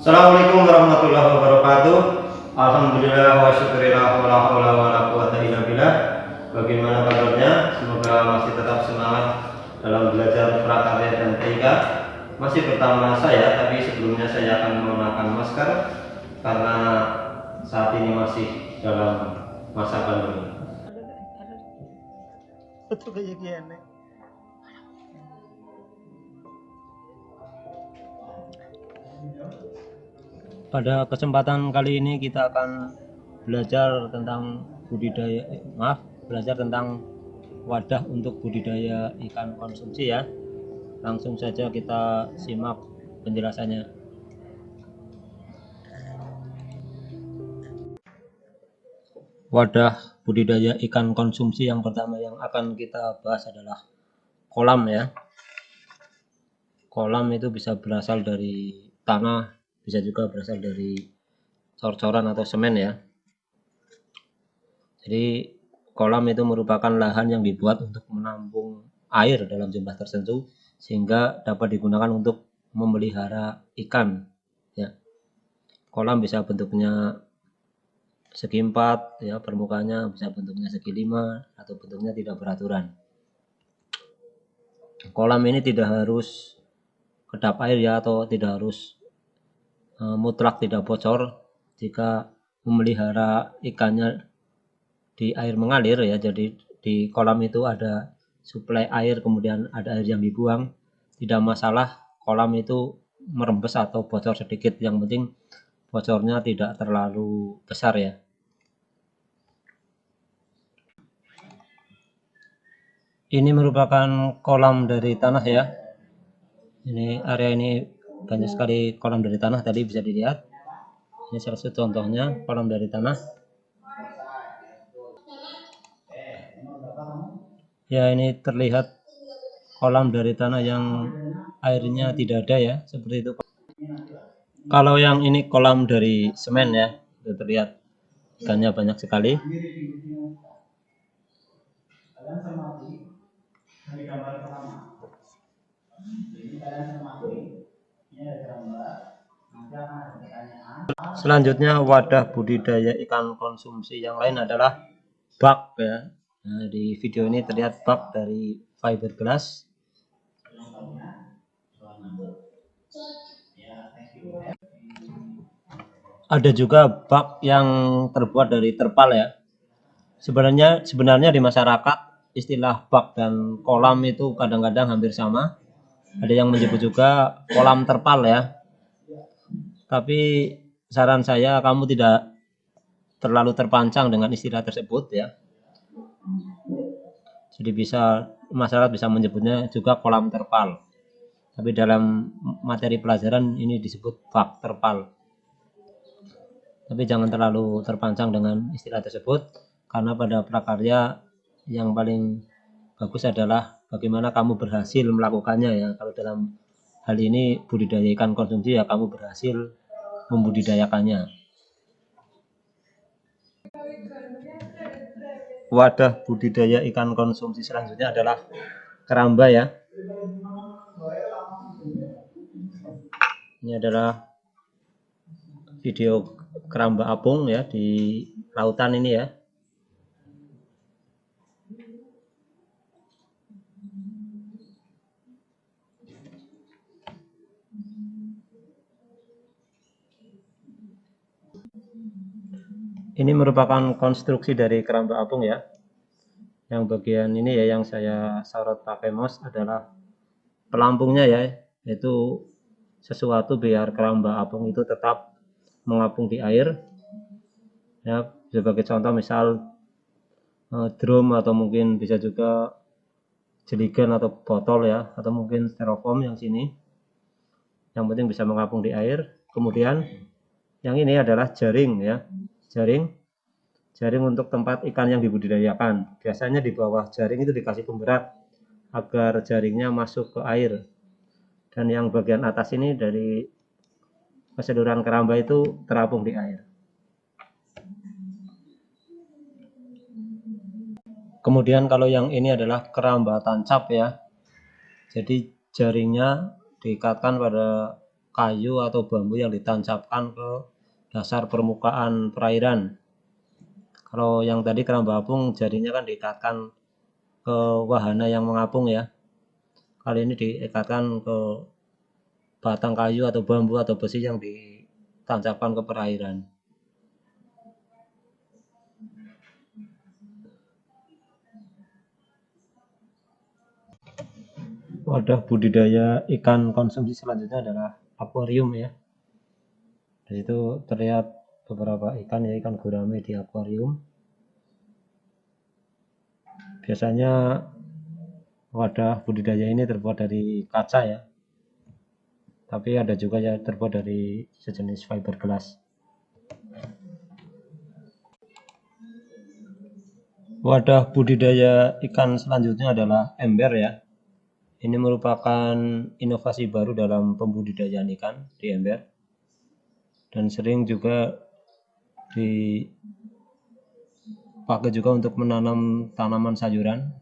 Assalamualaikum warahmatullahi wabarakatuh. Alhamdulillah wa syukurillah wa la haula wa la quwata illa billah. Bagaimana kabarnya? Semoga masih tetap semangat dalam belajar prakarya dan TIK. Masih pertama saya, tapi sebelumnya saya akan menggunakan masker karena saat ini masih dalam masa pandemi. Pada kesempatan kali ini kita akan belajar tentang belajar tentang wadah untuk budidaya ikan konsumsi ya. Langsung saja kita simak penjelasannya. Wadah budidaya ikan konsumsi yang pertama yang akan kita bahas adalah kolam ya. Kolam itu bisa berasal dari tanah, bisa juga berasal dari cor-coran atau semen ya. Jadi kolam itu merupakan lahan yang dibuat untuk menampung air dalam jumlah tertentu sehingga dapat digunakan untuk memelihara ikan ya. Kolam bisa bentuknya segi 4 ya, permukaannya bisa bentuknya segi 5 atau bentuknya tidak beraturan. Kolam ini tidak harus kedap air ya, atau tidak harus mutlak tidak bocor jika memelihara ikannya di air mengalir ya. Jadi di kolam itu ada suplai air, kemudian ada air yang dibuang, tidak masalah kolam itu merembes atau bocor sedikit, yang penting bocornya tidak terlalu besar ya. Ini merupakan kolam dari tanah ya. Ini area ini banyak sekali kolam dari tanah, tadi bisa dilihat. Ini salah satu contohnya kolam dari tanah. Ya, ini terlihat kolam dari tanah yang airnya tidak ada ya, seperti itu. Kalau yang ini kolam dari semen ya, itu terlihat ikannya banyak sekali. Selanjutnya wadah budidaya ikan konsumsi yang lain adalah bak ya. Nah, di video ini terlihat bak dari fiberglass. Ada juga bak yang terbuat dari terpal ya. Sebenarnya di masyarakat istilah bak dan kolam itu kadang-kadang hampir sama. Ada yang menyebut juga kolam terpal ya. Tapi saran saya kamu tidak terlalu terpancang dengan istilah tersebut ya. Jadi masyarakat bisa menyebutnya juga kolam terpal. Tapi dalam materi pelajaran ini disebut bak terpal. Tapi jangan terlalu terpancang dengan istilah tersebut, karena pada prakarya yang paling bagus adalah bagaimana kamu berhasil melakukannya ya. Kalau dalam hal ini budidaya ikan konsumsi ya, kamu berhasil membudidayakannya. Wadah budidaya ikan konsumsi selanjutnya adalah keramba ya. Ini adalah video keramba apung ya di lautan ini ya. Ini merupakan konstruksi dari keramba apung ya. Yang bagian ini ya yang saya sorot pakai mouse adalah pelampungnya ya, yaitu sesuatu biar keramba apung itu tetap mengapung di air. Ya, sebagai contoh misal drum, atau mungkin bisa juga jeligen atau botol ya, atau mungkin styrofoam yang sini. Yang penting bisa mengapung di air. Kemudian yang ini adalah jaring ya. Jaring untuk tempat ikan yang dibudidayakan. Biasanya di bawah jaring itu dikasih pemberat agar jaringnya masuk ke air. Dan yang bagian atas ini dari keseluruhan keramba itu terapung di air. Kemudian kalau yang ini adalah keramba tancap ya. Jadi jaringnya diikatkan pada kayu atau bambu yang ditancapkan ke dasar permukaan perairan. Kalau yang tadi keramba apung jadinya kan diikatkan ke wahana yang mengapung ya. Kali ini diikatkan ke batang kayu atau bambu atau besi yang ditancapkan ke perairan. Wadah budidaya ikan konsumsi selanjutnya adalah akuarium ya. Di situ terlihat beberapa ikan ya, ikan gurame di akuarium. Biasanya wadah budidaya ini terbuat dari kaca ya. Tapi ada juga ya terbuat dari sejenis fiberglass. Wadah budidaya ikan selanjutnya adalah ember ya. Ini merupakan inovasi baru dalam pembudidayaan ikan di ember. Dan sering juga dipakai juga untuk menanam tanaman sayuran.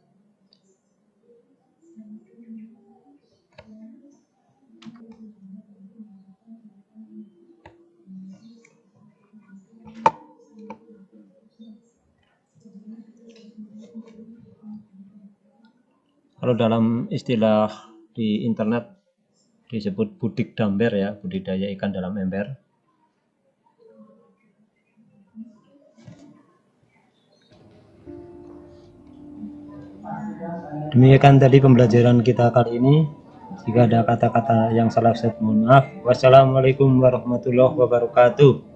Kalau dalam istilah di internet disebut budik damber ya, budidaya ikan dalam ember. Demikian tadi pembelajaran kita kali ini. Jika ada kata-kata yang salah, saya mohon maaf. Wassalamualaikum warahmatullahi wabarakatuh.